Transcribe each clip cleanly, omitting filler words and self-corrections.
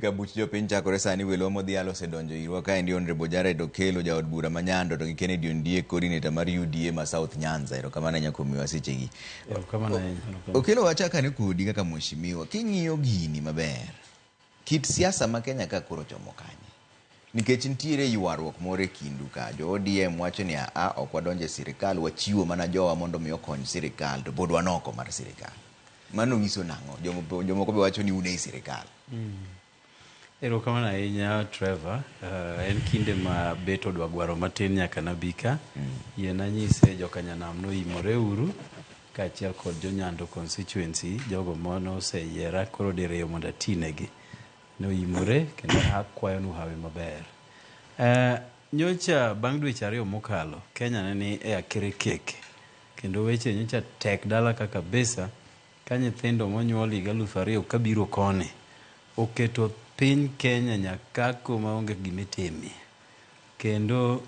Kabuch jopiny chakore sani welo modhialo osedonjo irwa ka endi Honorable Jared Okelo jaod bura ma Nyando to gi Kennedy Ondiek coordinator mar UDA ma South Nyanza. Erokamano nyako miwa sechegi. Okelo wachaka ne kodi kaka mheshimiwa king'iyo gini maber. Kit siasa ma Kenya ka koro chomo kanye. Nikech nitiere ywaruok moro e kindu ka jo ODM wacho ni ok wadonje e sirikal, wachiwo mana jowa mondo mi okony sirikal to pod wan oko mar sirikal. Mano nyiso nang'o? Jomoko be wacho ni une e sirikal. Erokamano ahinya Trevor, en kinde ma bet odwa gwaro matin nyaka nabika. Yien anyise jokanyanam noimore uru kaachiel kod Nyando constituency, jogo mano oseyiera koro diriyo mondo atinegi. Noimore kendo akwayo nu hawe maber. Nyocha bang' dweche ariyo mokalo, Kenya ne ni e akere keke. Kendo weche nyocha tek dala kaka besa ka nyithindo monyuol higa 2000 kabiro kone oketo piny Kenya nyaka kuma onge gimitime. Kendo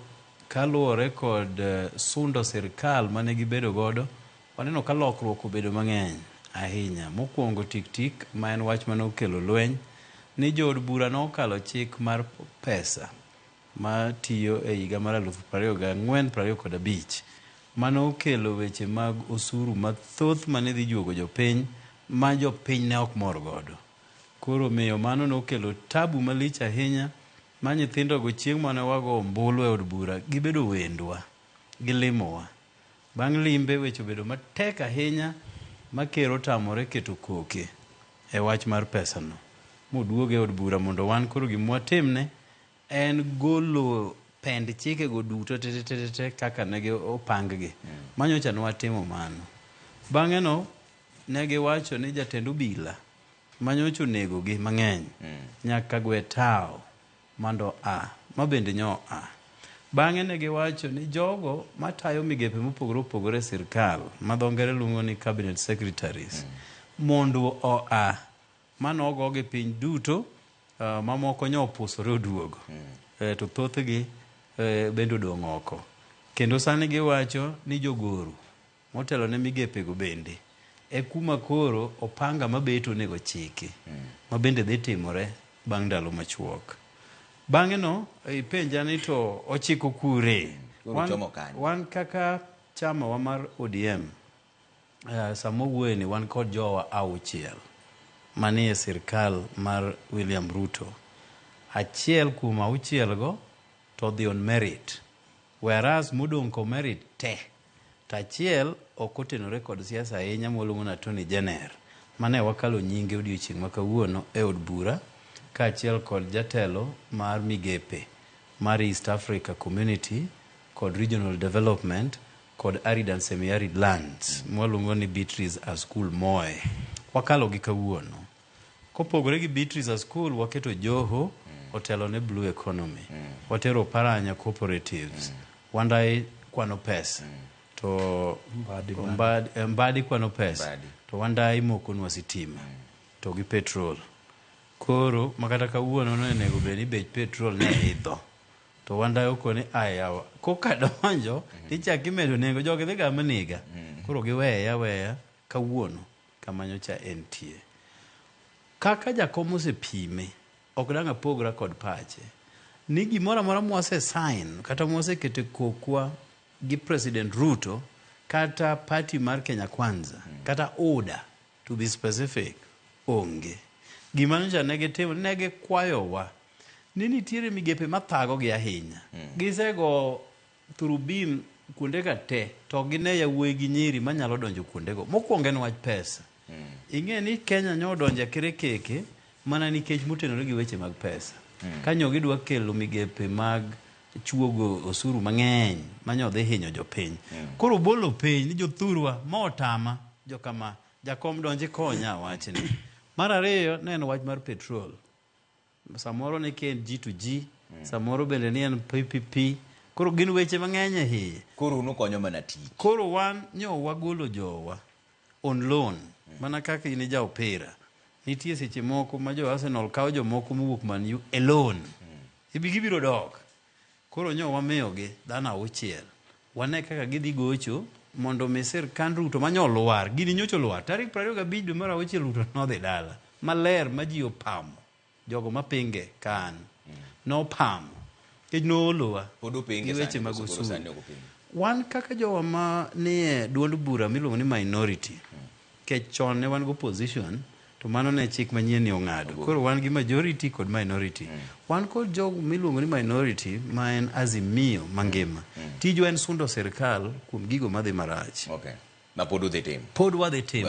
kaluwore kod sundo sirikal mane gibedo godo, waneno ka lokruok obedo mang'eny ahinya. Mokwongo tik ma en wach mane okelo lweny ni jood bura nokalo chik mar pesa ma tiyo e higa mar 2024-2025 mane okelo weche mag osuru mathoth mane dhi juogo jopiny ma jopiny ne ok mor godo. Koro miyo mano nokelo tabu malich ahinya ma nyithindo go chieng' mane wago ombulu e od bura gibedo wendwa, gilimowa. Bang' limbe weche obedo matek ahinya ma kero tamore keto koke e wach mar pesano. Moduoge od bura mondo wan koro gimwatimne en golo pend chike go duto te kaka negi opang-gi. Manyocha nwatimo mano. Bang'e no negi wacho ni jatend obila manyocha onego gi mang'eny nyaka gwe tao mondo ma bende nyo Bang'e negi wacho ni jogo matayo migepe mopogore opogore e sirikal ma dho ngere luongo ni cabinet secretaries mondo manogogi piny duto, mamoko nyopusore oduogo. To thothgi bende odong' oko. Kendo sani giwacho ni jogoro motelo ne migepe go bende e kuma koro opanga mabeto nego chiki ma bende dhi timore bang' ndalo machuok. Bang'e no ipenja ni to ochiko kure. Wan kaka chama wa mar ODM samo wuoye ni wan kod jowa 6 manie sirikal mar William Ruto. Achiel kuom 6 go to dhi on merit, whereas modong' ko merit te tachiel ok otenore kod siasa ahinya moluongo na Attorney General mane wakalo nyinge odiochieng' ma kawuono e od bura kaachiel kod jatelo mar migepe mar East Africa Community kod Regional Development kod Arid and Semi-Arid Lands mwaluongo ni Beatrice Askul Moe. Wakalo gi kawuono. Kopogore gi Beatrice Askul waketo Joho otelo ne Blue Economy. Watero Paranya Cooperatives. Wandai kwano pesa. To Mbadi kwano pesa. To Wandai moko nwa sitima. To gi petrol. Koro makata kawuono no nego beni bech petrol ne idho. To Wandai okoni ayawa. Koka donjo tichaki medo nengo jogi dhi ga maniga. Koro giweya kawuono kamanyocha entie. Kaka jakom osepime ok dang' apogra kod pache ni gimoro amora mwase sign kata mwase kete kokwa gi President Ruto kata party mar Kenya Kwanza kata order to be specific onge. Gimanyocha negitimo negikwayowa ni nitiere migepe mathago gi ahinya. Gisego turubim kuonde ka te to gine yawuoyi gi nyiri manyalo donjo kuondego. Mokwongo en wach pesa. Ing'e ni Kenya nyodonja kere keke mana nikech motenore gi weche mag pesa. Kanyo gidwa kelo migepe mag chuogo osuru mang'eny manyodhi hinyo jopiny. Koro bolo piny ni jothurwa motama jokama jakom donje konya wachni. Mar ariyo ne en wach mar petrol. Samoro ne ken G2G, samoro bende ni en PPP. Koro gin weche mang'eny ahinya. Koro unukonyo mana tich. Koro wan wagolo jowa on loan. Mana kaka ini ja opera. Nitie seche moko ma jo Arsenal kawo jomoko mowuok Man U alone. Gibiro dok. Koro wamiyogi dhano 6. Wane kaka gidhi gocho mondo mi sirkand Ruto manyol lwar. Gini nyocho lwar. Tarik 25 dwe mar 6 Ruto nodhi dala. Maler ma ji opamo. jogo mapinge kan nopamo nolowa Pod upinge gi weche sani, mag koso koro osuru. sani ok upinge. Wan kaka jowa ma nie duond bura miluongo ni minority, kech chon ne wan go opposition, to mano ne chik manyien ni ong'ado. Koro wan gi majority kod minority. Wan kod jogo miluongo ni minority ma en Azimio mangima. Tijwa en sundo sirkal kuom gigo madhi marach. Okay. Na pod udhi timo. Pod wadhi timo.